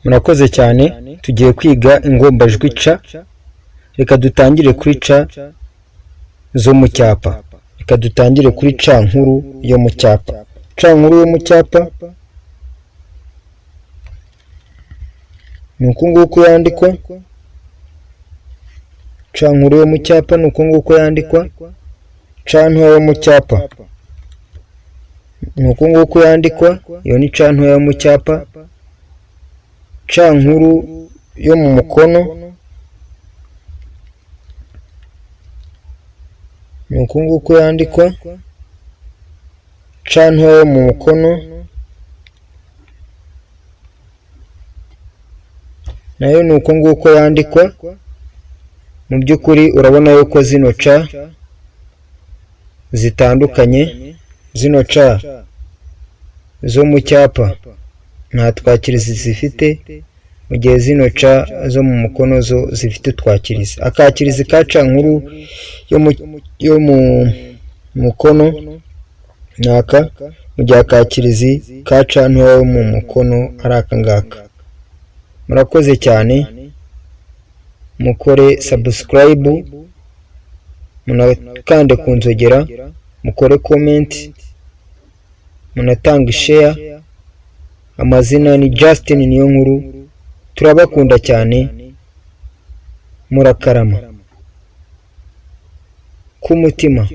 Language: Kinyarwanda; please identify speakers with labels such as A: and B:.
A: Murakoze cyane, tugiye kwiga ingombajwi ca. Reka dutangire kuri ca zo mu cyapa. Reka dutangire kuri ca nkuru yo mu cyapa. Ca nkuru yo mu cyapa ni uku nguku yandikwa. Ca nkuru yo mu cyapa ni uku nguku yandikwa. Ca ntoya yo mu cyapa ni uku nguku yandikwa. Iyo ni ca ntoya yo mu cyapa. Ca nkuru yo mu mukono ni uku nguku yandikwa. Ca ntoya yo mu mukono nayo ni uku nguku yandikwa. Mu by'ukuri urabona yuko zino ca zitandukanye. Zino ca zo mu cyapa nta twakirizi zifite, mu gihe zino ca zo mu mukono zo zifite utwakirizi. Akakirizi ka ca nkuru yo mu mukono ni aka, mu gihe akakirizi ka ca ntoya yo mu mukono ari aka ngaka. Murakoze cyane, mukore subscribe, munakande ku nzogera, mukore comment, munatanga share. Amazina ni Justin Niyonkuru. Turabakunda cyane, murakarama ku mutima.